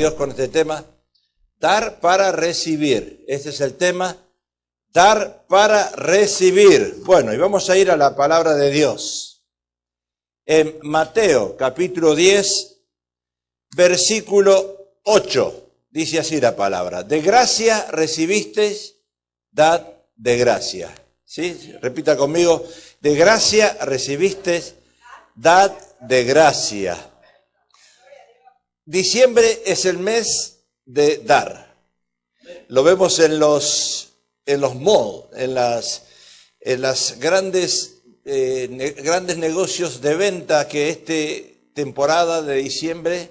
Dios con este tema, dar para recibir. Este es el tema, dar para recibir. Bueno, y vamos a ir a la palabra de Dios. En Mateo, capítulo 10, versículo 8, dice así la palabra: de gracia recibisteis, dad de gracia. ¿Sí? Repita conmigo: de gracia recibisteis, dad de gracia. Diciembre es el mes de dar. Lo vemos en los malls, en las grandes negocios de venta, que esta temporada de diciembre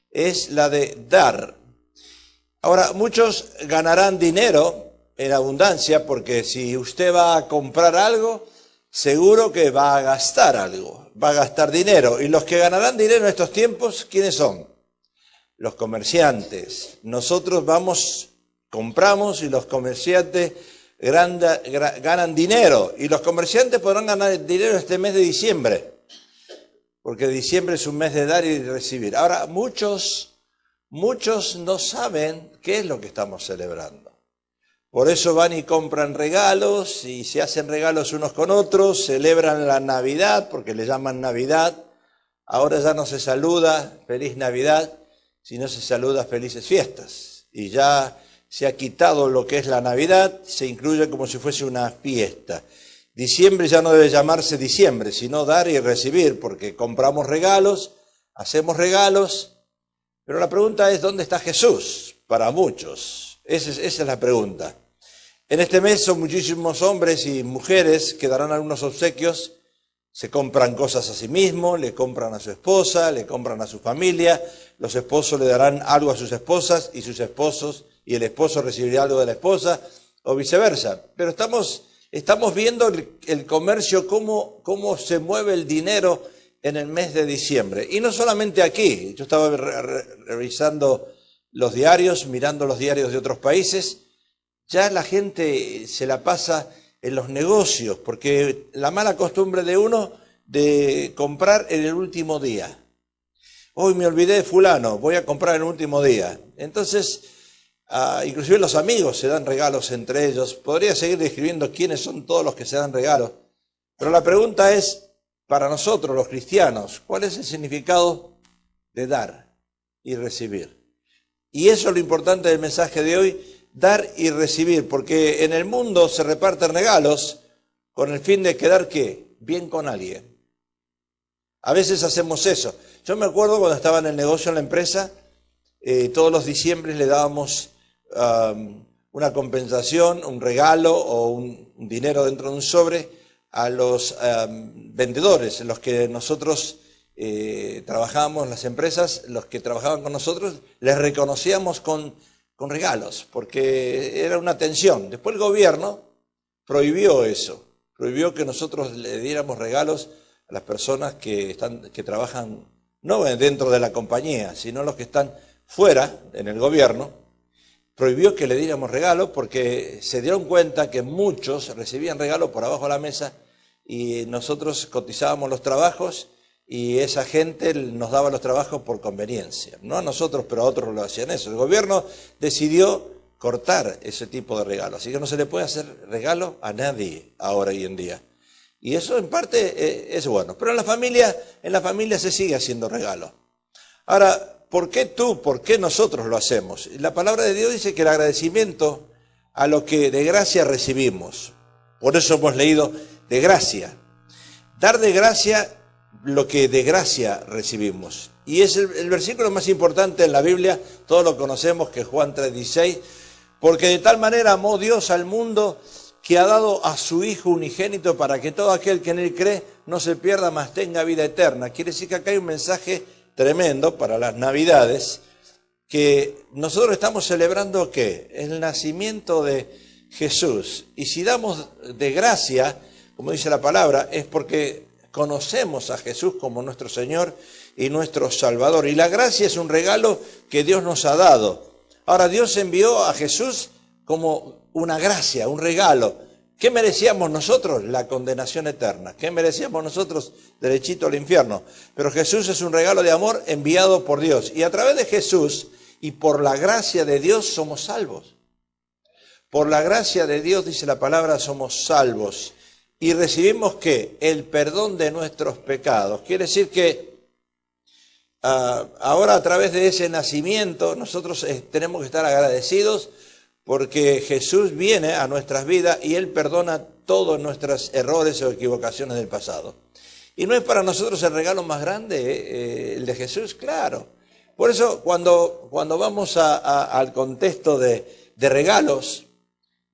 es la de dar. Ahora, muchos ganarán dinero en abundancia, porque si usted va a comprar algo, seguro que va a gastar algo, va a gastar dinero. Y los que ganarán dinero en estos tiempos, ¿quiénes son? Los comerciantes. Nosotros compramos y los comerciantes ganan dinero. Y los comerciantes podrán ganar dinero este mes de diciembre, porque diciembre es un mes de dar y de recibir. Ahora, muchos no saben qué es lo que estamos celebrando. Por eso van y compran regalos y se hacen regalos unos con otros, celebran la Navidad, porque le llaman Navidad. Ahora ya no se saluda Feliz Navidad, sino se saluda Felices Fiestas. Y ya se ha quitado lo que es la Navidad, se incluye como si fuese una fiesta. Diciembre ya no debe llamarse diciembre, sino dar y recibir, porque compramos regalos, hacemos regalos, pero la pregunta es: ¿dónde está Jesús? Para muchos, esa es la pregunta. En este mes son muchísimos hombres y mujeres que darán algunos obsequios. Se compran cosas a sí mismos, le compran a su esposa, le compran a su familia. Los esposos le darán algo a sus esposas y sus esposos, y el esposo recibirá algo de la esposa, o viceversa. Pero estamos viendo el comercio, cómo se mueve el dinero en el mes de diciembre. Y no solamente aquí. Yo estaba revisando los diarios, mirando los diarios de otros países. Ya la gente se la pasa en los negocios, porque la mala costumbre de uno de comprar en el último día. Hoy me olvidé de fulano, voy a comprar en el último día. Entonces, inclusive los amigos se dan regalos entre ellos. Podría seguir describiendo quiénes son todos los que se dan regalos. Pero la pregunta es, para nosotros los cristianos, ¿cuál es el significado de dar y recibir? Y eso es lo importante del mensaje de hoy: dar y recibir, porque en el mundo se reparten regalos con el fin de quedar, ¿qué? Bien con alguien. A veces hacemos eso. Yo me acuerdo cuando estaba en el negocio, en la empresa, todos los diciembres le dábamos una compensación, un regalo o un dinero dentro de un sobre a los vendedores, los que nosotros trabajábamos en las empresas, los que trabajaban con nosotros, les reconocíamos con regalos, porque era una atención. Después el gobierno prohibió eso, prohibió que nosotros le diéramos regalos a las personas que trabajan no dentro de la compañía, sino los que están fuera, en el gobierno. Prohibió que le diéramos regalos porque se dieron cuenta que muchos recibían regalos por abajo de la mesa, y nosotros cotizábamos los trabajos y esa gente nos daba los trabajos por conveniencia. No a nosotros, pero a otros lo hacían eso. El gobierno decidió cortar ese tipo de regalos, así que no se le puede hacer regalo a nadie ahora y en día. Y eso en parte es bueno. Pero en la familia se sigue haciendo regalo. Ahora, ¿por qué nosotros lo hacemos? La palabra de Dios dice que el agradecimiento a lo que de gracia recibimos. Por eso hemos leído de gracia. Dar de gracia lo que de gracia recibimos. Y es el versículo más importante en la Biblia, todos lo conocemos, que es Juan 3:16, porque de tal manera amó Dios al mundo que ha dado a su Hijo unigénito, para que todo aquel que en él cree no se pierda, mas tenga vida eterna. Quiere decir que acá hay un mensaje tremendo para las Navidades, que nosotros estamos celebrando, ¿qué? El nacimiento de Jesús. Y si damos de gracia, como dice la palabra, es porque conocemos a Jesús como nuestro Señor y nuestro Salvador. Y la gracia es un regalo que Dios nos ha dado. Ahora, Dios envió a Jesús como una gracia, un regalo. ¿Qué merecíamos nosotros? La condenación eterna. ¿Qué merecíamos nosotros? Derechito al infierno. Pero Jesús es un regalo de amor enviado por Dios. Y a través de Jesús y por la gracia de Dios somos salvos. Por la gracia de Dios, dice la palabra, somos salvos. Y recibimos, ¿qué? El perdón de nuestros pecados. Quiere decir que ahora a través de ese nacimiento nosotros tenemos que estar agradecidos porque Jesús viene a nuestras vidas y Él perdona todos nuestros errores o equivocaciones del pasado. ¿Y no es para nosotros el regalo más grande, el de Jesús? Claro. Por eso cuando vamos al contexto de regalos,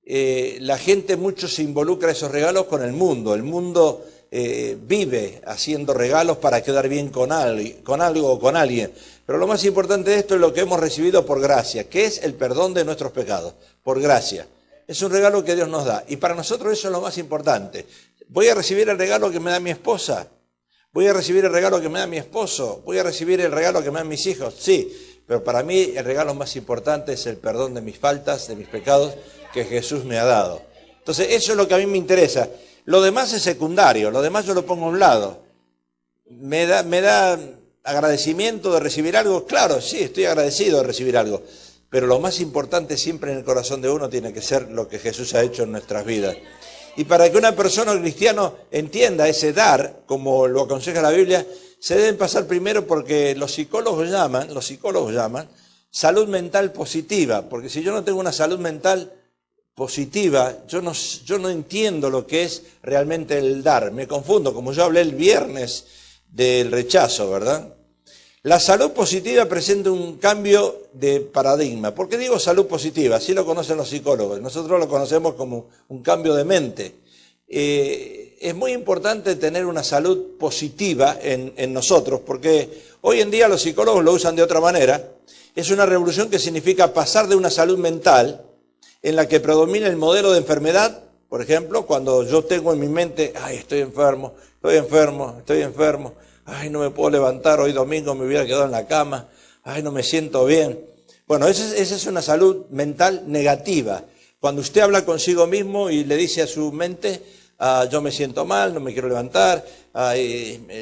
la gente mucho se involucra esos regalos con el mundo. El mundo vive haciendo regalos para quedar bien con algo o con alguien. Pero lo más importante de esto es lo que hemos recibido por gracia, que es el perdón de nuestros pecados, por gracia. Es un regalo que Dios nos da. Y para nosotros eso es lo más importante. ¿Voy a recibir el regalo que me da mi esposa? ¿Voy a recibir el regalo que me da mi esposo? ¿Voy a recibir el regalo que me dan mis hijos? Sí, pero para mí el regalo más importante es el perdón de mis faltas, de mis pecados, que Jesús me ha dado. Entonces eso es lo que a mí me interesa. Lo demás es secundario, lo demás yo lo pongo a un lado. ¿Me da agradecimiento de recibir algo? Claro, sí, estoy agradecido de recibir algo. Pero lo más importante siempre en el corazón de uno tiene que ser lo que Jesús ha hecho en nuestras vidas. Y para que una persona cristiana entienda ese dar, como lo aconseja la Biblia, se deben pasar primero porque los psicólogos llaman salud mental positiva. Porque si yo no tengo una salud mental positiva, yo no entiendo lo que es realmente el dar. Me confundo, como yo hablé el viernes del rechazo, ¿verdad? La salud positiva presenta un cambio de paradigma. ¿Por qué digo salud positiva? Así lo conocen los psicólogos. Nosotros lo conocemos como un cambio de mente. Es muy importante tener una salud positiva en nosotros, porque hoy en día los psicólogos lo usan de otra manera. Es una revolución que significa pasar de una salud mental en la que predomina el modelo de enfermedad. Por ejemplo, cuando yo tengo en mi mente, ay, estoy enfermo, ay, no me puedo levantar, hoy domingo me hubiera quedado en la cama, ay, no me siento bien. Bueno, esa es una salud mental negativa. Cuando usted habla consigo mismo y le dice a su mente, yo me siento mal, no me quiero levantar,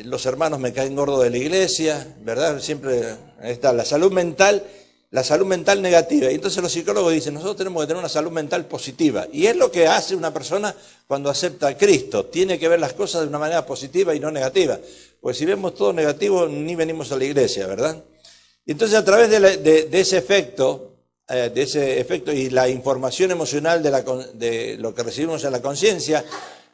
los hermanos me caen gordos de la iglesia, ¿verdad? Siempre está la salud mental negativa. Y entonces los psicólogos dicen, nosotros tenemos que tener una salud mental positiva. Y es lo que hace una persona cuando acepta a Cristo. Tiene que ver las cosas de una manera positiva y no negativa. Pues si vemos todo negativo, ni venimos a la iglesia, ¿verdad? Y entonces a través de ese efecto y la información emocional de lo que recibimos en la conciencia,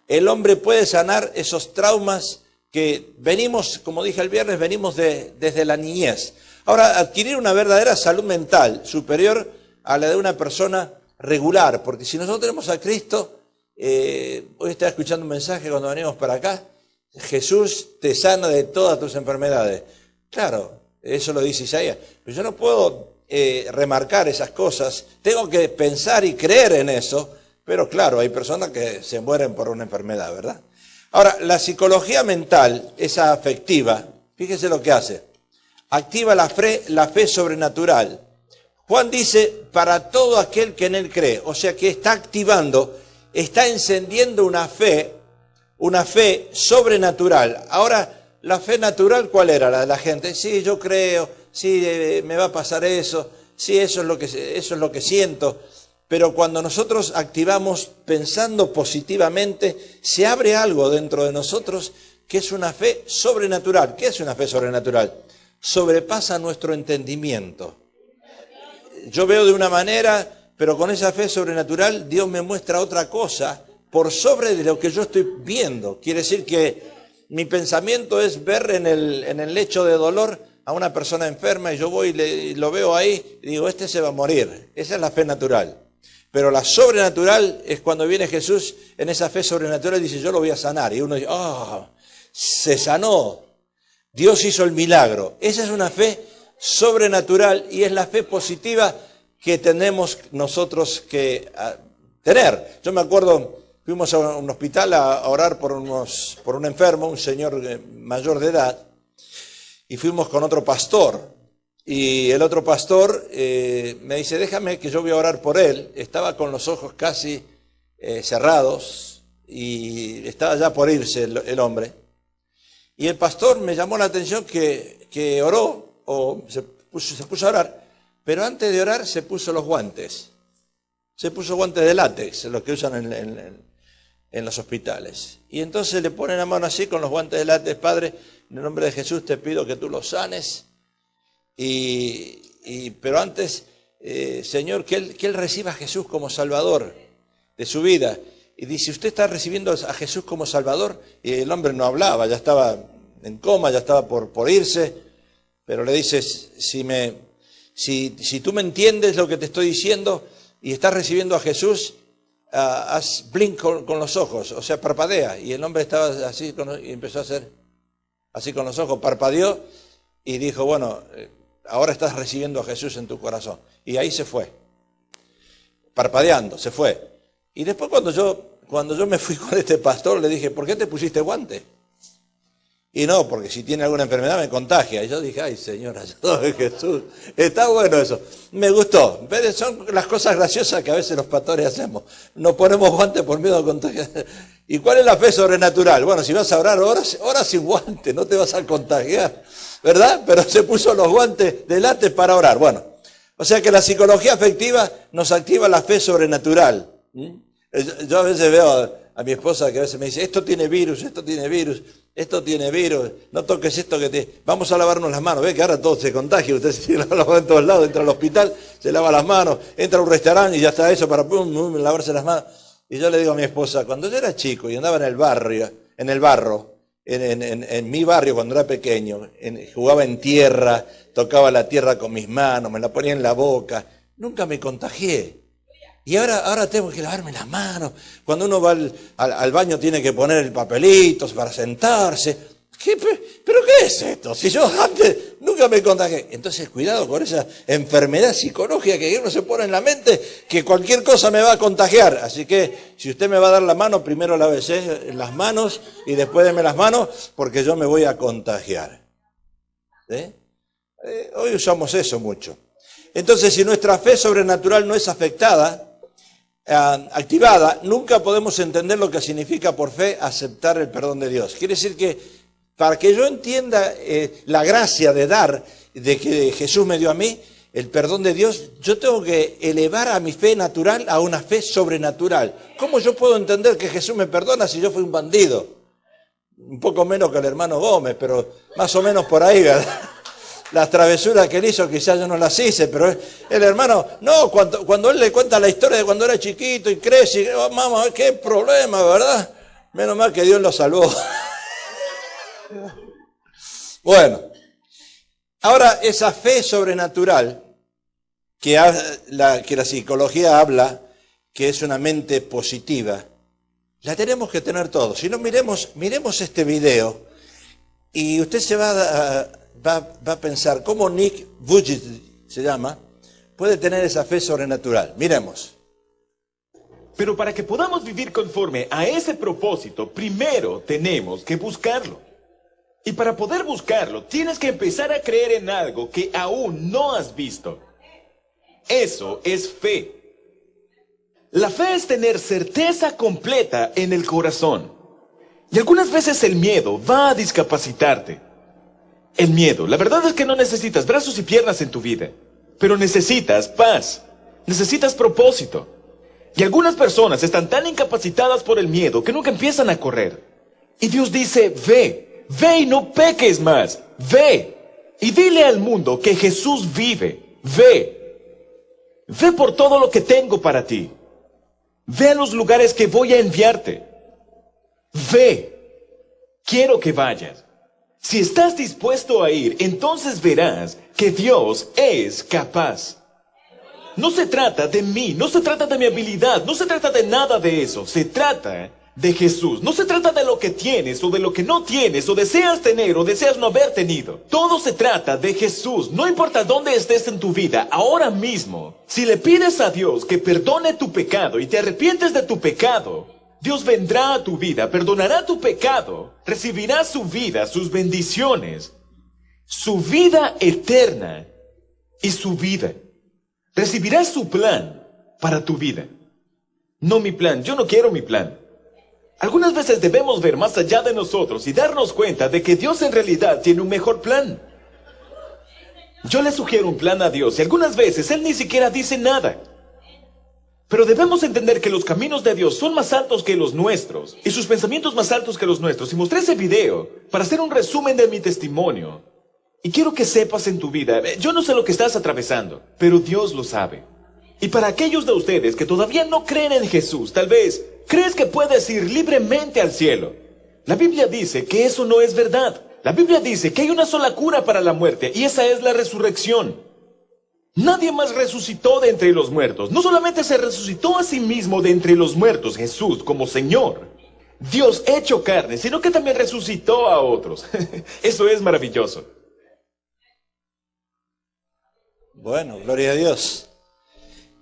el hombre puede sanar esos traumas que venimos, como dije el viernes, venimos desde la niñez. Ahora, adquirir una verdadera salud mental superior a la de una persona regular, porque si nosotros tenemos a Cristo, hoy estaba escuchando un mensaje cuando venimos para acá, Jesús te sana de todas tus enfermedades. Claro, eso lo dice Isaías, pero yo no puedo remarcar esas cosas, tengo que pensar y creer en eso, pero claro, hay personas que se mueren por una enfermedad, ¿verdad? Ahora, la psicología mental, esa afectiva, fíjese lo que hace. Activa la fe sobrenatural. Juan dice, para todo aquel que en él cree, o sea que está activando, está encendiendo una fe sobrenatural. Ahora, la fe natural, ¿cuál era? La de la gente. Sí, yo creo, sí, me va a pasar eso, sí, eso es lo que siento. Pero cuando nosotros activamos pensando positivamente, se abre algo dentro de nosotros que es una fe sobrenatural. ¿Qué es una fe sobrenatural? Sobrepasa nuestro entendimiento. Yo veo de una manera, pero con esa fe sobrenatural Dios me muestra otra cosa por sobre de lo que yo estoy viendo. Quiere decir que mi pensamiento es ver en el lecho de dolor a una persona enferma y yo voy y lo veo ahí y digo, este se va a morir. Esa es la fe natural. Pero la sobrenatural es cuando viene Jesús en esa fe sobrenatural y dice, yo lo voy a sanar. Y uno dice, se sanó. Dios hizo el milagro. Esa es una fe sobrenatural y es la fe positiva que tenemos nosotros que tener. Yo me acuerdo, fuimos a un hospital a orar por un enfermo, un señor mayor de edad, y fuimos con otro pastor. Y el otro pastor me dice, déjame que yo voy a orar por él. Estaba con los ojos casi cerrados y estaba ya por irse el hombre. Y el pastor me llamó la atención que oró, o se puso a orar, pero antes de orar se puso los guantes. Se puso guantes de látex, los que usan en los hospitales. Y entonces le pone la mano así con los guantes de látex: Padre, en el nombre de Jesús te pido que tú los sanes. Pero antes, Señor, que él reciba a Jesús como Salvador de su vida. Y dice: ¿usted está recibiendo a Jesús como Salvador? Y el hombre no hablaba, ya estaba en coma, ya estaba por irse. Pero le dices: si tú me entiendes lo que te estoy diciendo y estás recibiendo a Jesús, haz blink con los ojos, o sea, parpadea. Y el hombre estaba así y empezó a hacer así con los ojos, parpadeó y dijo: bueno, ahora estás recibiendo a Jesús en tu corazón. Y ahí se fue, parpadeando, se fue. Y después cuando yo me fui con este pastor, le dije: ¿por qué te pusiste guante? Y no, porque si tiene alguna enfermedad me contagia. Y yo dije: ay, Señor, ayúdame, Jesús. Está bueno eso. Me gustó. Son las cosas graciosas que a veces los pastores hacemos. Nos ponemos guantes por miedo a contagiar. ¿Y cuál es la fe sobrenatural? Bueno, si vas a orar, ora sin guantes, no te vas a contagiar, ¿verdad? Pero se puso los guantes de látex para orar. Bueno, o sea que la psicología afectiva nos activa la fe sobrenatural. Yo a veces veo a mi esposa que a veces me dice: esto tiene virus, esto tiene virus, esto tiene virus, no toques esto que te... Vamos a lavarnos las manos. Ve que ahora todo se contagia, usted se lava las manos en todos lados, entra al hospital, se lava las manos, entra a un restaurante y ya está eso para lavarse las manos. Y yo le digo a mi esposa: cuando yo era chico y andaba en el barrio, en mi barrio cuando era pequeño, jugaba en tierra, tocaba la tierra con mis manos, me la ponía en la boca, nunca me contagié. Y ahora tengo que lavarme las manos. Cuando uno va al baño tiene que poner el papelito para sentarse. ¿Pero qué es esto? Si yo antes nunca me contagié. Entonces cuidado con esa enfermedad psicológica que uno se pone en la mente, que cualquier cosa me va a contagiar. Así que si usted me va a dar la mano, primero lávese las manos y después deme las manos, porque yo me voy a contagiar. Hoy usamos eso mucho. Entonces, si nuestra fe sobrenatural no es activada, nunca podemos entender lo que significa por fe aceptar el perdón de Dios. Quiere decir que para que yo entienda la gracia de dar, de que Jesús me dio a mí, el perdón de Dios, yo tengo que elevar a mi fe natural a una fe sobrenatural. ¿Cómo yo puedo entender que Jesús me perdona si yo fui un bandido? Un poco menos que el hermano Gómez, pero más o menos por ahí, ¿verdad? Las travesuras que él hizo quizás yo no las hice, pero el hermano, no, cuando él le cuenta la historia de cuando era chiquito y crece, y, oh, mamá, qué problema, ¿verdad? Menos mal que Dios lo salvó. Bueno, ahora esa fe sobrenatural que la psicología habla, que es una mente positiva, la tenemos que tener todos. Si no, miremos este video y usted se va a pensar cómo Nick Vujicic, se llama, puede tener esa fe sobrenatural. Miremos. Pero para que podamos vivir conforme a ese propósito, primero tenemos que buscarlo. Y para poder buscarlo, tienes que empezar a creer en algo que aún no has visto. Eso es fe. La fe es tener certeza completa en el corazón. Y algunas veces el miedo va a discapacitarte. El miedo, la verdad es que no necesitas brazos y piernas en tu vida, pero necesitas paz, necesitas propósito. Y algunas personas están tan incapacitadas por el miedo que nunca empiezan a correr. Y Dios dice: ve y no peques más, ve. Y dile al mundo que Jesús vive, ve por todo lo que tengo para ti. Ve a los lugares que voy a enviarte. Ve, quiero que vayas. Si estás dispuesto a ir, entonces verás que Dios es capaz. No se trata de mí, no se trata de mi habilidad, no se trata de nada de eso. Se trata de Jesús. No se trata de lo que tienes o de lo que no tienes o deseas tener o deseas no haber tenido. Todo se trata de Jesús. No importa dónde estés en tu vida, ahora mismo, si le pides a Dios que perdone tu pecado y te arrepientes de tu pecado, Dios vendrá a tu vida, perdonará tu pecado, recibirás su vida, sus bendiciones, su vida eterna y su vida. Recibirás su plan para tu vida. No mi plan, yo no quiero mi plan. Algunas veces debemos ver más allá de nosotros y darnos cuenta de que Dios en realidad tiene un mejor plan. Yo le sugiero un plan a Dios y algunas veces Él ni siquiera dice nada. Pero debemos entender que los caminos de Dios son más altos que los nuestros y sus pensamientos más altos que los nuestros. Y mostré ese video para hacer un resumen de mi testimonio. Y quiero que sepas en tu vida, yo no sé lo que estás atravesando, pero Dios lo sabe. Y para aquellos de ustedes que todavía no creen en Jesús, tal vez crees que puedes ir libremente al cielo. La Biblia dice que eso no es verdad. La Biblia dice que hay una sola cura para la muerte y esa es la resurrección. Nadie más resucitó de entre los muertos. No solamente se resucitó a sí mismo de entre los muertos, Jesús como Señor, Dios hecho carne, sino que también resucitó a otros. Eso es maravilloso. Bueno, gloria a Dios.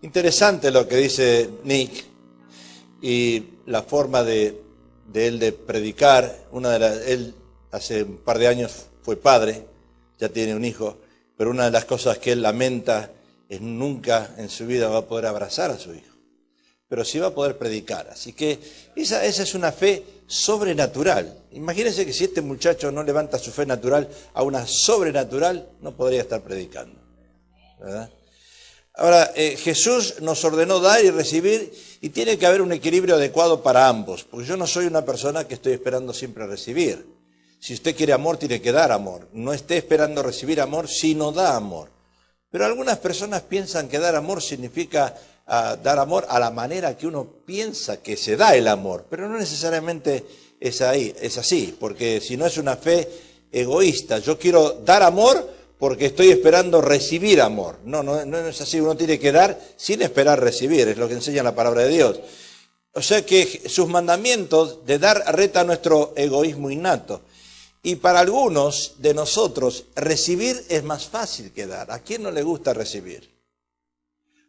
Interesante lo que dice Nick y la forma de él de predicar. Él hace un par de años fue padre, ya tiene un hijo, pero una de las cosas que él lamenta es nunca en su vida va a poder abrazar a su hijo, pero sí va a poder predicar. Así que esa es una fe sobrenatural. Imagínense que si este muchacho no levanta su fe natural a una sobrenatural, no podría estar predicando, ¿verdad? Ahora, Jesús nos ordenó dar y recibir y tiene que haber un equilibrio adecuado para ambos, porque yo no soy una persona que estoy esperando siempre recibir. Si usted quiere amor, tiene que dar amor. No esté esperando recibir amor, sino da amor. Pero algunas personas piensan que dar amor significa dar amor a la manera que uno piensa que se da el amor, pero no necesariamente es así, porque si no es una fe egoísta. Yo quiero dar amor porque estoy esperando recibir amor. No es así. Uno tiene que dar sin esperar recibir, es lo que enseña la palabra de Dios. O sea que sus mandamientos de dar reta nuestro egoísmo innato. Y para algunos de nosotros, recibir es más fácil que dar. ¿A quién no le gusta recibir?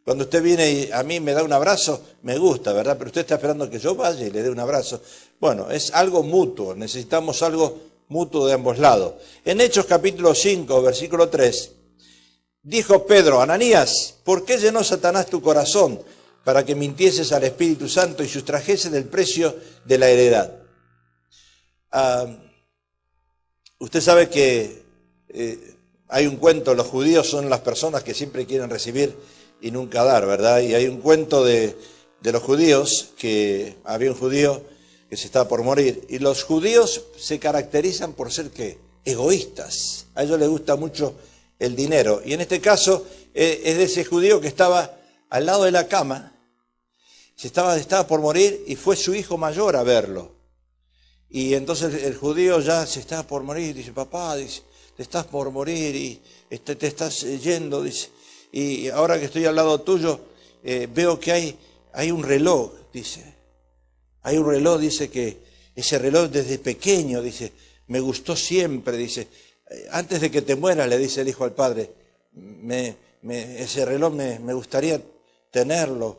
Cuando usted viene y a mí me da un abrazo, me gusta, ¿verdad? Pero usted está esperando que yo vaya y le dé un abrazo. Bueno, es algo mutuo, necesitamos algo mutuo de ambos lados. En Hechos capítulo 5, versículo 3, dijo Pedro: Ananías, ¿por qué llenó Satanás tu corazón para que mintieses al Espíritu Santo y sustrajeses del precio de la heredad? Usted sabe que hay un cuento, los judíos son las personas que siempre quieren recibir y nunca dar, ¿verdad? Y hay un cuento de los judíos, que había un judío que se estaba por morir, y los judíos se caracterizan por ser, ¿qué? Egoístas. A ellos les gusta mucho el dinero. Y en este caso es de ese judío que estaba al lado de la cama, estaba por morir y fue su hijo mayor a verlo. Y entonces el judío ya se estaba por morir, dice: papá, dice, te estás por morir y te estás yendo, dice, y ahora que estoy al lado tuyo, veo que hay un reloj, dice, hay un reloj, dice, que ese reloj desde pequeño, dice, me gustó siempre, dice, antes de que te mueras, le dice el hijo al padre, ese reloj me gustaría tenerlo,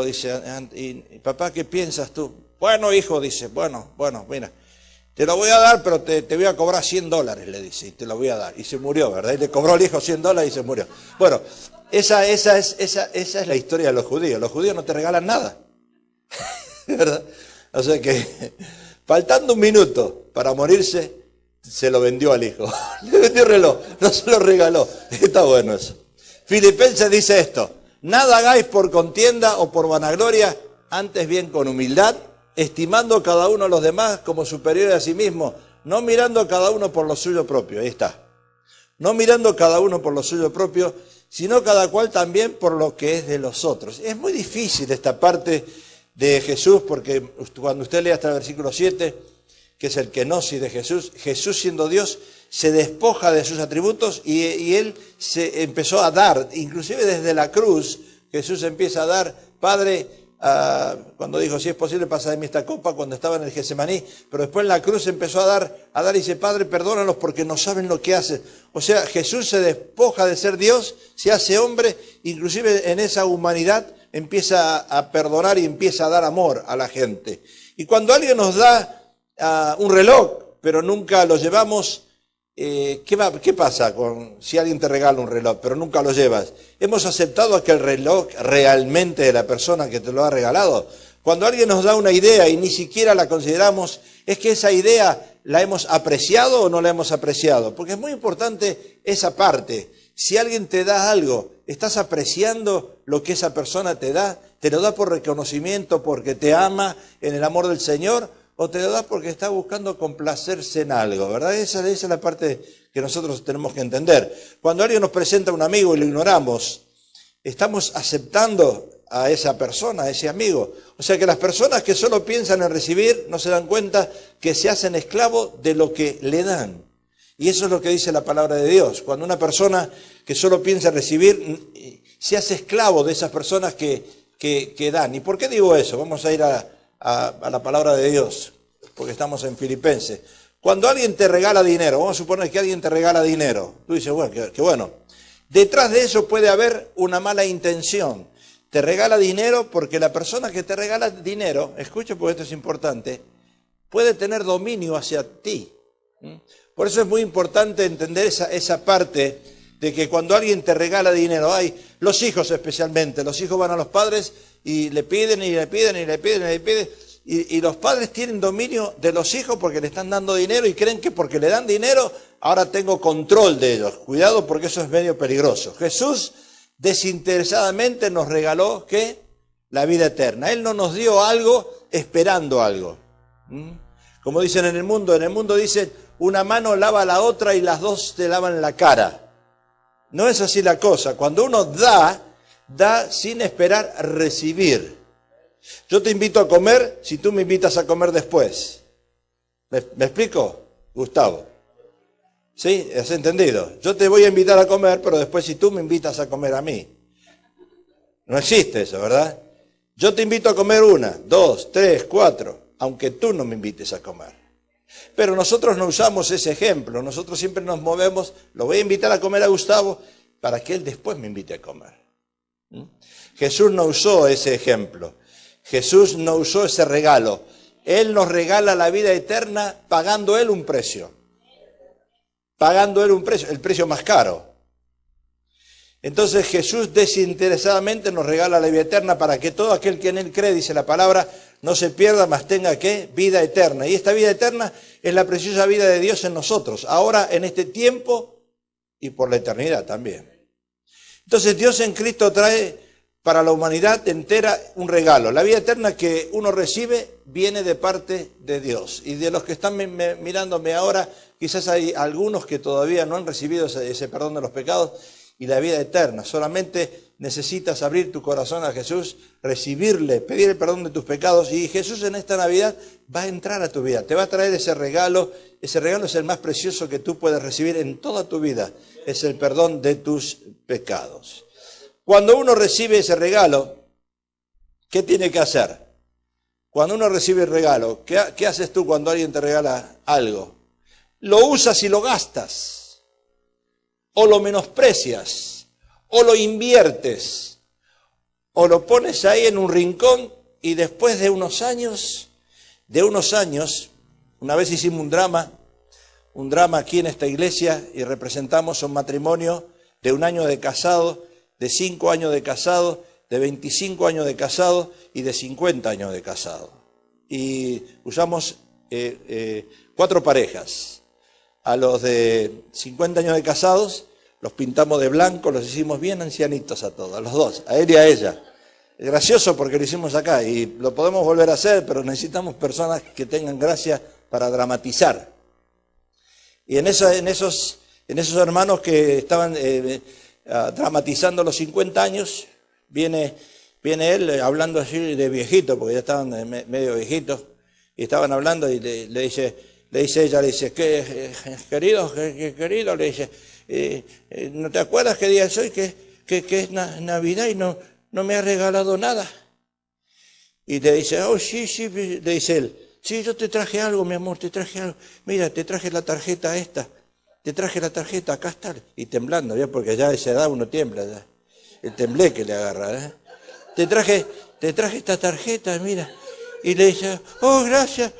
dice, y papá, ¿qué piensas tú? Bueno, hijo, dice, bueno, mira, te lo voy a dar, pero te voy a cobrar $100, le dice, y te lo voy a dar. Y se murió, ¿verdad? Y le cobró al hijo $100 y se murió. Bueno, esa es la historia de los judíos. Los judíos no te regalan nada, ¿verdad? O sea que, faltando un minuto para morirse, se lo vendió al hijo. Le vendió el reloj, no se lo regaló. Está bueno eso. Filipenses dice esto: nada hagáis por contienda o por vanagloria, antes bien con humildad, estimando cada uno a los demás como superiores a sí mismo, no mirando cada uno por lo suyo propio. Ahí está. No mirando cada uno por lo suyo propio, sino cada cual también por lo que es de los otros. Es muy difícil esta parte de Jesús, porque cuando usted lee hasta el versículo 7, que es el kenosis de Jesús, Jesús siendo Dios se despoja de sus atributos y él se empezó a dar, inclusive desde la cruz, Jesús empieza a dar: Padre, cuando dijo, si es posible, pasa de mí esta copa, cuando estaba en el Getsemaní, pero después en la cruz empezó a dar y dice: Padre, perdónalos porque no saben lo que hacen. O sea, Jesús se despoja de ser Dios, se hace hombre, inclusive en esa humanidad empieza a perdonar y empieza a dar amor a la gente. Y cuando alguien nos da un reloj, pero nunca lo llevamos, ¿qué pasa si alguien te regala un reloj, pero nunca lo llevas? ¿Hemos aceptado aquel reloj realmente de la persona que te lo ha regalado? Cuando alguien nos da una idea y ni siquiera la consideramos, es que esa idea ¿La hemos apreciado o no la hemos apreciado? Porque es muy importante esa parte. Si alguien te da algo, ¿estás apreciando lo que esa persona te da? ¿Te lo da por reconocimiento, porque te ama en el amor del Señor? ¿O te lo da porque está buscando complacerse en algo? ¿Verdad? Esa es la parte que nosotros tenemos que entender. Cuando alguien nos presenta a un amigo y lo ignoramos, ¿estamos aceptando a esa persona, a ese amigo? O sea que las personas que solo piensan en recibir no se dan cuenta que se hacen esclavos de lo que le dan. Y eso es lo que dice la palabra de Dios. Cuando una persona que solo piensa en recibir se hace esclavo de esas personas que dan. ¿Y por qué digo eso? Vamos a ir a la palabra de Dios, porque estamos en Filipenses. Cuando alguien te regala dinero, vamos a suponer que alguien te regala dinero, tú dices, bueno, qué bueno. Detrás de eso puede haber una mala intención. Te regala dinero porque la persona que te regala dinero, escucha porque esto es importante, puede tener dominio hacia ti. Por eso es muy importante entender esa parte de que cuando alguien te regala dinero, los hijos especialmente, los hijos van a los padres y le piden y le piden y le piden y le piden, y los padres tienen dominio de los hijos porque le están dando dinero y creen que porque le dan dinero, ahora tengo control de ellos. Cuidado porque eso es medio peligroso. Jesús desinteresadamente nos regaló, ¿qué? La vida eterna. Él no nos dio algo esperando algo. Como dicen en el mundo dicen, una mano lava la otra y las dos te lavan la cara. No es así la cosa. Cuando uno da sin esperar recibir. Yo te invito a comer si tú me invitas a comer después. ¿Me explico, Gustavo? ¿Sí? ¿Has entendido? Yo te voy a invitar a comer, pero después si tú me invitas a comer a mí. No existe eso, ¿verdad? Yo te invito a comer 1, 2, 3, 4, aunque tú no me invites a comer. Pero nosotros no usamos ese ejemplo, nosotros siempre nos movemos, lo voy a invitar a comer a Gustavo para que él después me invite a comer. Jesús no usó ese ejemplo, Jesús no usó ese regalo. Él nos regala la vida eterna pagando Él un precio. Pagando Él un precio, el precio más caro. Entonces Jesús desinteresadamente nos regala la vida eterna para que todo aquel que en Él cree, dice la palabra, no se pierda, mas tenga ¿qué? Vida eterna. Y esta vida eterna es la preciosa vida de Dios en nosotros, ahora en este tiempo y por la eternidad también. Entonces Dios en Cristo trae para la humanidad entera un regalo. La vida eterna que uno recibe viene de parte de Dios. Y de los que están mirándome ahora, quizás hay algunos que todavía no han recibido ese perdón de los pecados y la vida eterna. Solamente necesitas abrir tu corazón a Jesús, recibirle, pedir el perdón de tus pecados y Jesús en esta Navidad va a entrar a tu vida. Te va a traer ese regalo. Ese regalo es el más precioso que tú puedes recibir en toda tu vida. Es el perdón de tus pecados. Cuando uno recibe ese regalo, ¿qué tiene que hacer? Cuando uno recibe el regalo, ¿qué haces tú cuando alguien te regala algo? Lo usas y lo gastas, o lo menosprecias, o lo inviertes, o lo pones ahí en un rincón y después de unos años, una vez hicimos un drama aquí en esta iglesia y representamos un matrimonio de 1 año de casado, de 5 años de casado, de 25 años de casado y de 50 años de casado. Y usamos 4 parejas. A los de 50 años de casados los pintamos de blanco, los hicimos bien ancianitos a todos, a los dos, a él y a ella. Es gracioso porque lo hicimos acá y lo podemos volver a hacer, pero necesitamos personas que tengan gracia para dramatizar. Y en esos hermanos que estaban dramatizando los 50 años, viene él hablando así de viejito, porque ya estaban medio viejitos, y estaban hablando y le dice ella, ¿qué, querido, le dice, ¿no te acuerdas qué día es hoy? Que es Navidad y no me has regalado nada. Y le dice, oh, sí, le dice él, sí, yo te traje algo, mi amor, te traje algo. Mira, te traje la tarjeta esta. Te traje la tarjeta, acá está. Y temblando, ¿ya? Porque ya a esa edad uno tiembla, ya. El tembleque le agarra, ¿eh? Te traje esta tarjeta, mira. Y le dice, oh, gracias,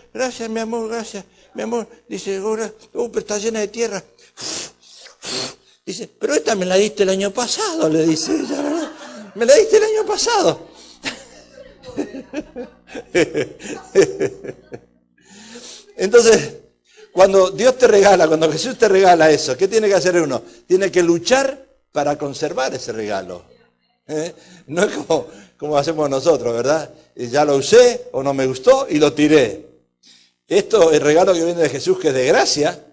mi amor, gracias, mi amor. Dice, oh, pero está llena de tierra. Dice, pero esta me la diste el año pasado, le dice ella, ¿verdad? Me la diste el año pasado. Entonces, Cuando Dios te regala, cuando Jesús te regala eso, ¿qué tiene que hacer uno? Tiene que luchar para conservar ese regalo. No es como hacemos nosotros, ¿verdad? Ya lo usé o no me gustó y lo tiré. Esto, el regalo que viene de Jesús, que es de gracia,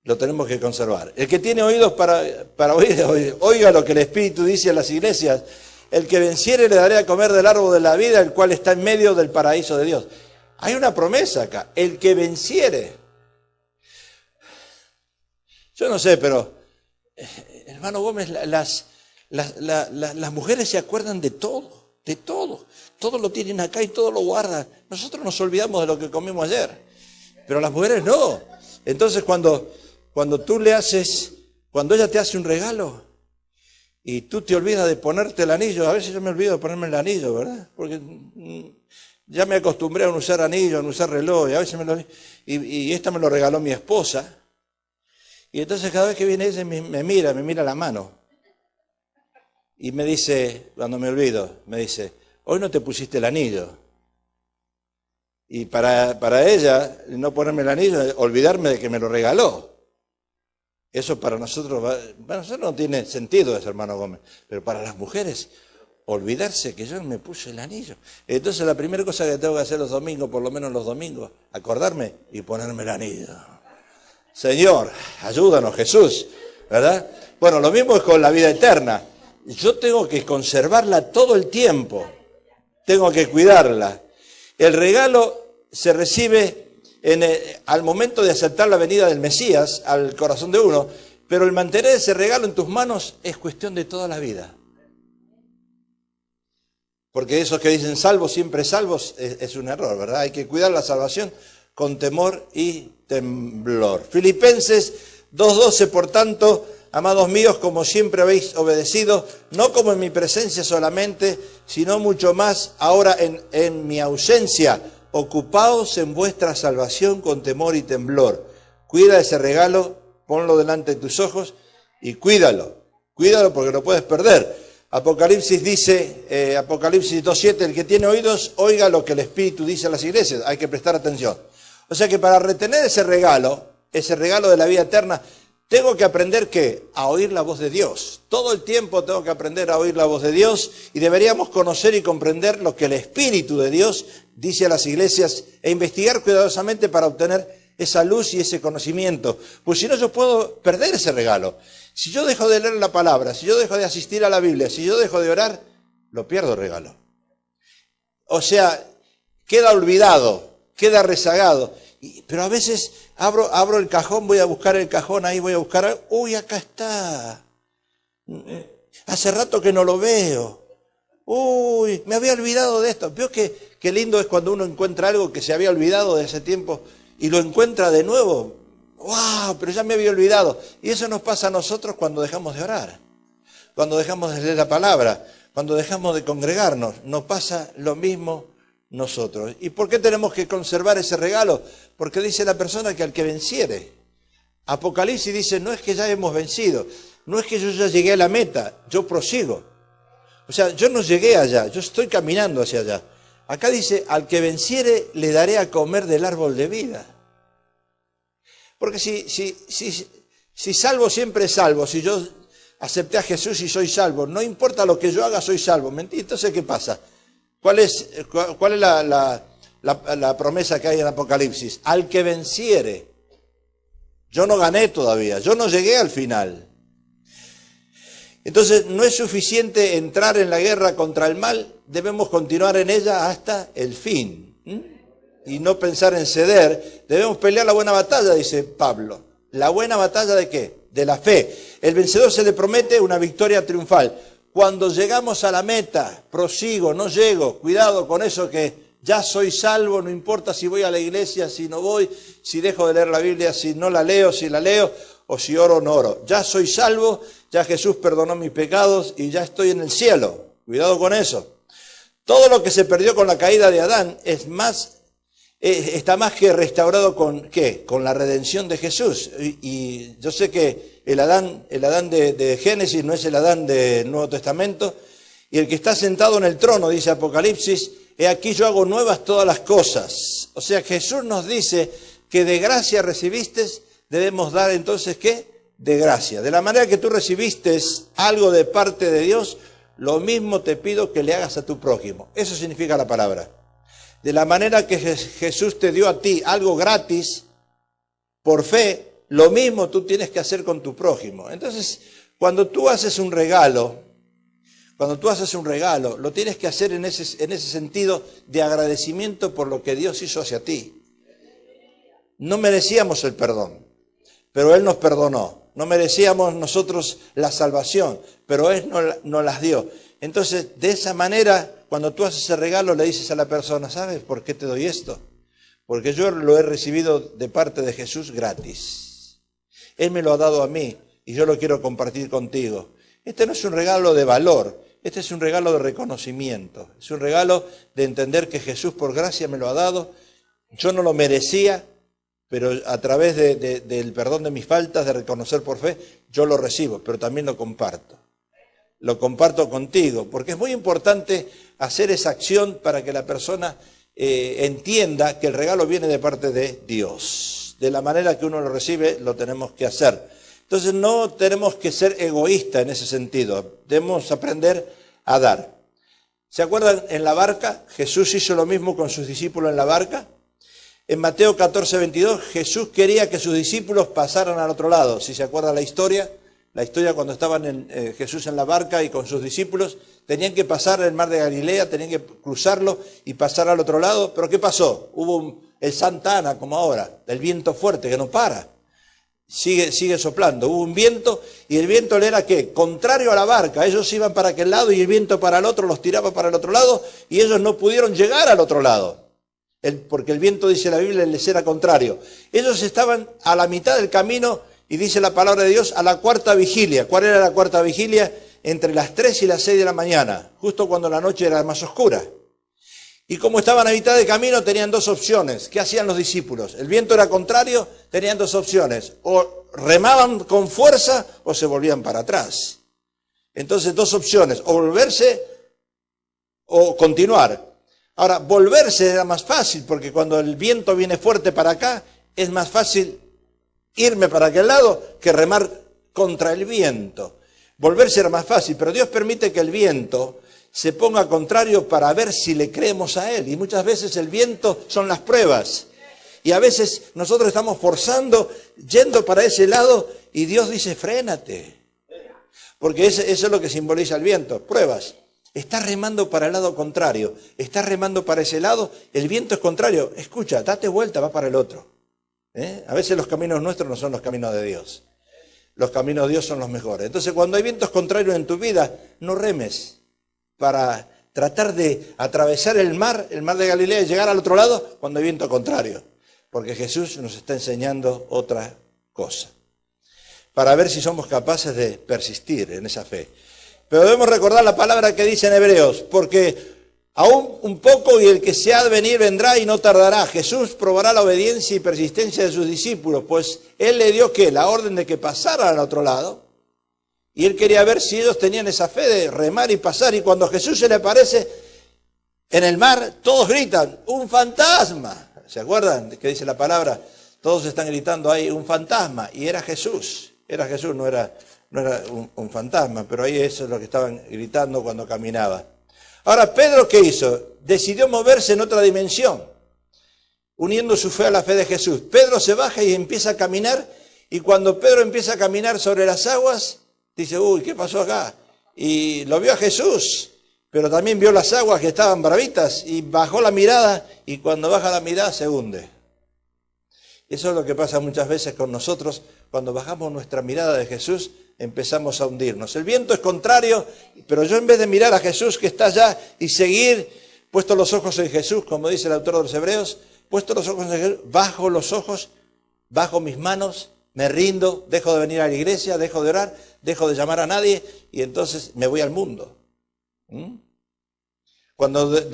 lo tenemos que conservar. El que tiene oídos para oír, oiga lo que el Espíritu dice a las iglesias. El que venciere le daré a comer del árbol de la vida, el cual está en medio del paraíso de Dios. Hay una promesa acá, el que venciere. Yo no sé, pero, hermano Gómez, las mujeres se acuerdan de todo, de todo. Todo lo tienen acá y todo lo guardan. Nosotros nos olvidamos de lo que comimos ayer, pero las mujeres no. Entonces cuando ella te hace un regalo y tú te olvidas de ponerte el anillo, a veces yo me olvido de ponerme el anillo, ¿verdad? Porque ya me acostumbré a no usar anillo, a no usar reloj, y a veces y esta me lo regaló mi esposa. Y entonces cada vez que viene ella me mira la mano. Y me dice, cuando me olvido, me dice, hoy no te pusiste el anillo. Y para ella, no ponerme el anillo, olvidarme de que me lo regaló. Eso para nosotros no tiene sentido eso, hermano Gómez. Pero para las mujeres, olvidarse que yo me puse el anillo. Entonces la primera cosa que tengo que hacer los domingos, por lo menos los domingos, acordarme y ponerme el anillo. Señor, ayúdanos, Jesús, ¿verdad? Bueno, lo mismo es con la vida eterna. Yo tengo que conservarla todo el tiempo, tengo que cuidarla. El regalo se recibe al momento de aceptar la venida del Mesías al corazón de uno, pero el mantener ese regalo en tus manos es cuestión de toda la vida. Porque esos que dicen salvos, siempre salvos, es un error, ¿verdad? Hay que cuidar la salvación con temor y temblor. Filipenses 2:12, por tanto, amados míos, como siempre habéis obedecido, no como en mi presencia solamente, sino mucho más ahora en mi ausencia, ocupaos en vuestra salvación con temor y temblor. Cuida ese regalo, ponlo delante de tus ojos y cuídalo porque lo puedes perder. Apocalipsis dice, Apocalipsis 2:7, el que tiene oídos, oiga lo que el Espíritu dice a las iglesias. Hay que prestar atención. O sea que para retener ese regalo de la vida eterna, tengo que aprender ¿qué? A oír la voz de Dios. Todo el tiempo tengo que aprender a oír la voz de Dios y deberíamos conocer y comprender lo que el Espíritu de Dios dice a las iglesias e investigar cuidadosamente para obtener esa luz y ese conocimiento. Pues si no, yo puedo perder ese regalo. Si yo dejo de leer la palabra, si yo dejo de asistir a la Biblia, si yo dejo de orar, lo pierdo el regalo. O sea, queda olvidado, queda rezagado. Pero a veces abro el cajón, voy a buscar el cajón, ahí voy a buscar, uy, acá está. Hace rato que no lo veo. Uy, me había olvidado de esto. Veo qué lindo es cuando uno encuentra algo que se había olvidado de ese tiempo y lo encuentra de nuevo. ¡Wow! Pero ya me había olvidado. Y eso nos pasa a nosotros cuando dejamos de orar, cuando dejamos de leer la palabra, cuando dejamos de congregarnos. Nos pasa lo mismo nosotros. ¿Y por qué tenemos que conservar ese regalo? Porque dice la persona que al que venciere. Apocalipsis dice, no es que ya hemos vencido, no es que yo ya llegué a la meta, yo prosigo. O sea, yo no llegué allá, yo estoy caminando hacia allá. Acá dice, al que venciere le daré a comer del árbol de vida. Porque si salvo siempre es salvo, si yo acepté a Jesús y soy salvo, no importa lo que yo haga, soy salvo. ¿Mentí? Entonces, ¿qué pasa? ¿Cuál es la promesa que hay en Apocalipsis? Al que venciere. Yo no gané todavía, yo no llegué al final. Entonces, no es suficiente entrar en la guerra contra el mal, debemos continuar en ella hasta el fin. Y no pensar en ceder. Debemos pelear la buena batalla, dice Pablo. ¿La buena batalla de qué? De la fe. El vencedor se le promete una victoria triunfal. Cuando llegamos a la meta, prosigo, no llego, cuidado con eso que ya soy salvo, no importa si voy a la iglesia, si no voy, si dejo de leer la Biblia, si no la leo, si la leo, o si oro o no oro. Ya soy salvo, ya Jesús perdonó mis pecados y ya estoy en el cielo. Cuidado con eso. Todo lo que se perdió con la caída de Adán está más que restaurado con ¿qué? Con la redención de Jesús. Y yo sé que el Adán de Génesis no es el Adán del Nuevo Testamento. Y el que está sentado en el trono, dice Apocalipsis, he aquí yo hago nuevas todas las cosas. O sea, Jesús nos dice que de gracia recibiste, debemos dar entonces, ¿qué? De gracia. De la manera que tú recibiste algo de parte de Dios, lo mismo te pido que le hagas a tu prójimo. Eso significa la palabra. De la manera que Jesús te dio a ti algo gratis, por fe, lo mismo tú tienes que hacer con tu prójimo. Entonces, cuando tú haces un regalo, lo tienes que hacer en ese sentido de agradecimiento por lo que Dios hizo hacia ti. No merecíamos el perdón, pero Él nos perdonó. No merecíamos nosotros la salvación, pero Él nos las dio. Entonces, de esa manera, cuando tú haces ese regalo, le dices a la persona, ¿sabes por qué te doy esto? Porque yo lo he recibido de parte de Jesús gratis. Él me lo ha dado a mí y yo lo quiero compartir contigo. Este no es un regalo de valor, este es un regalo de reconocimiento. Es un regalo de entender que Jesús por gracia me lo ha dado. Yo no lo merecía, pero a través del perdón de mis faltas, de reconocer por fe, yo lo recibo, pero también lo comparto. Lo comparto contigo, porque es muy importante hacer esa acción para que la persona entienda que el regalo viene de parte de Dios. De la manera que uno lo recibe, lo tenemos que hacer. Entonces no tenemos que ser egoístas en ese sentido, debemos aprender a dar. ¿Se acuerdan en la barca? Jesús hizo lo mismo con sus discípulos en la barca. En Mateo 14:22, Jesús quería que sus discípulos pasaran al otro lado. Si se acuerdan la historia cuando estaban Jesús en la barca y con sus discípulos, tenían que pasar el mar de Galilea, tenían que cruzarlo y pasar al otro lado. ¿Pero qué pasó? Hubo el Santa Ana, como ahora, el viento fuerte que no para. Sigue soplando. Hubo un viento y el viento le era ¿qué? Contrario a la barca. Ellos iban para aquel lado y el viento para el otro, los tiraba para el otro lado y ellos no pudieron llegar al otro lado. Porque el viento, dice la Biblia, les era contrario. Ellos estaban a la mitad del camino y dice la palabra de Dios a la cuarta vigilia. ¿Cuál era la cuarta vigilia? Entre las 3 y las 6 de la mañana, justo cuando la noche era más oscura. Y como estaban a mitad de camino, tenían dos opciones. ¿Qué hacían los discípulos? El viento era contrario, tenían dos opciones. O remaban con fuerza o se volvían para atrás. Entonces, dos opciones, o volverse o continuar. Ahora, volverse era más fácil, porque cuando el viento viene fuerte para acá, es más fácil irme para aquel lado que remar contra el viento. Volverse era más fácil, pero Dios permite que el viento se ponga contrario para ver si le creemos a Él. Y muchas veces el viento son las pruebas. Y a veces nosotros estamos forzando, yendo para ese lado, y Dios dice, frénate. Porque eso es lo que simboliza el viento, pruebas. Estás remando para el lado contrario, estás remando para ese lado, el viento es contrario. Escucha, date vuelta, va para el otro. A veces los caminos nuestros no son los caminos de Dios. Los caminos de Dios son los mejores. Entonces, cuando hay vientos contrarios en tu vida, no remes para tratar de atravesar el mar de Galilea y llegar al otro lado cuando hay viento contrario. Porque Jesús nos está enseñando otra cosa. Para ver si somos capaces de persistir en esa fe. Pero debemos recordar la palabra que dice en Hebreos, porque aún un poco y el que se ha de venir vendrá y no tardará. Jesús probará la obediencia y persistencia de sus discípulos, pues Él le dio ¿qué? La orden de que pasaran al otro lado. Y Él quería ver si ellos tenían esa fe de remar y pasar. Y cuando Jesús se le aparece en el mar, todos gritan, ¡un fantasma! ¿Se acuerdan que dice la palabra? Todos están gritando ahí, ¡un fantasma! Y era Jesús, no era un fantasma, pero ahí eso es lo que estaban gritando cuando caminaba. Ahora, ¿Pedro qué hizo? Decidió moverse en otra dimensión, uniendo su fe a la fe de Jesús. Pedro se baja y empieza a caminar, y cuando Pedro empieza a caminar sobre las aguas, dice, uy, ¿qué pasó acá? Y lo vio a Jesús, pero también vio las aguas que estaban bravitas, y bajó la mirada, y cuando baja la mirada se hunde. Eso es lo que pasa muchas veces con nosotros, cuando bajamos nuestra mirada de Jesús, empezamos a hundirnos. El viento es contrario, pero yo en vez de mirar a Jesús que está allá y seguir, puesto los ojos en Jesús, como dice el autor de los Hebreos, puesto los ojos en Jesús, bajo los ojos, bajo mis manos, me rindo, dejo de venir a la iglesia, dejo de orar, dejo de llamar a nadie y entonces me voy al mundo. ¿Cuántos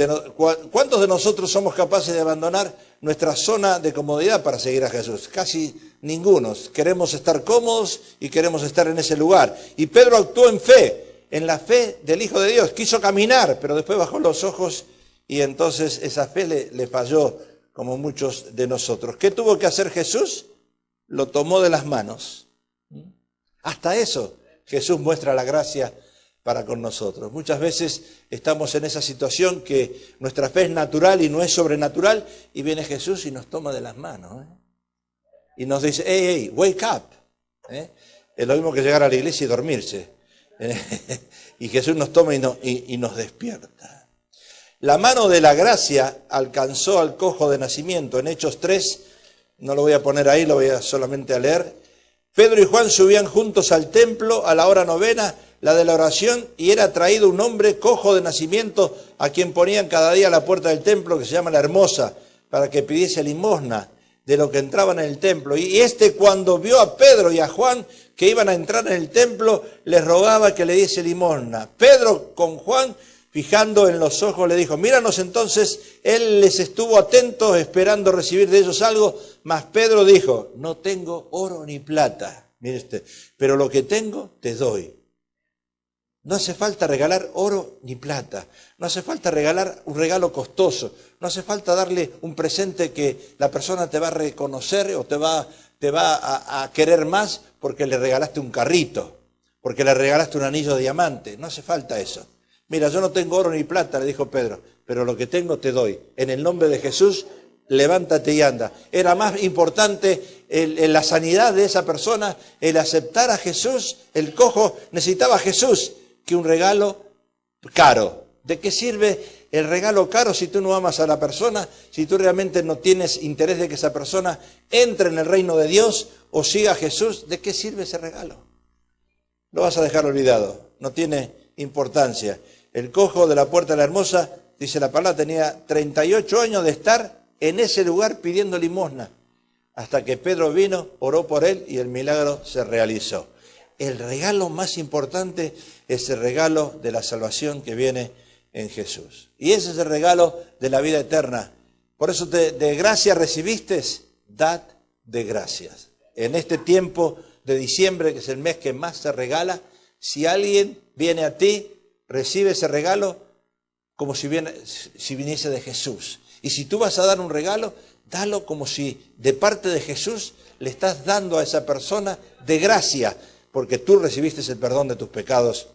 de nosotros somos capaces de abandonar nuestra zona de comodidad para seguir a Jesús? Casi ninguno. Queremos estar cómodos y queremos estar en ese lugar. Y Pedro actuó en fe, en la fe del Hijo de Dios. Quiso caminar, pero después bajó los ojos y entonces esa fe le falló como muchos de nosotros. ¿Qué tuvo que hacer Jesús? Lo tomó de las manos. Hasta eso Jesús muestra la gracia para con nosotros. Muchas veces estamos en esa situación que nuestra fe es natural y no es sobrenatural, y viene Jesús y nos toma de las manos, y nos dice, hey, wake up. Es lo mismo que llegar a la iglesia y dormirse. Y Jesús nos toma y nos despierta. La mano de la gracia alcanzó al cojo de nacimiento. En Hechos 3, no lo voy a poner ahí, lo voy a solamente a leer. Pedro y Juan subían juntos al templo a la hora novena, la de la oración, y era traído un hombre cojo de nacimiento a quien ponían cada día a la puerta del templo, que se llama La Hermosa, para que pidiese limosna de lo que entraban en el templo. Y cuando vio a Pedro y a Juan que iban a entrar en el templo, les rogaba que le diese limosna. Pedro con Juan, fijando en los ojos, le dijo, míranos. Entonces él les estuvo atento, esperando recibir de ellos algo, mas Pedro dijo, no tengo oro ni plata, mire usted, pero lo que tengo te doy. No hace falta regalar oro ni plata, no hace falta regalar un regalo costoso, no hace falta darle un presente que la persona te va a reconocer o te va a querer más porque le regalaste un carrito, porque le regalaste un anillo de diamante. No hace falta eso. Mira, yo no tengo oro ni plata, le dijo Pedro, pero lo que tengo te doy. En el nombre de Jesús, levántate y anda. Era más importante la sanidad de esa persona, el aceptar a Jesús. El cojo necesitaba a Jesús que un regalo caro. ¿De qué sirve el regalo caro si tú no amas a la persona, si tú realmente no tienes interés de que esa persona entre en el reino de Dios o siga a Jesús? ¿De qué sirve ese regalo? Lo vas a dejar olvidado, no tiene importancia. El cojo de la puerta de la Hermosa, dice la palabra, tenía 38 años de estar en ese lugar pidiendo limosna, hasta que Pedro vino, oró por él y el milagro se realizó. El regalo más importante es el regalo de la salvación que viene en Jesús. Y ese es el regalo de la vida eterna. Por eso de gracia recibiste, dad de gracias. En este tiempo de diciembre, que es el mes que más se regala, si alguien viene a ti, recibe ese regalo como si viniese de Jesús. Y si tú vas a dar un regalo, dalo como si de parte de Jesús le estás dando a esa persona de gracia, porque tú recibiste el perdón de tus pecados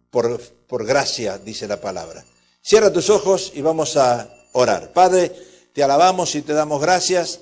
por gracia, dice la palabra. Cierra tus ojos y vamos a orar. Padre, te alabamos y te damos gracias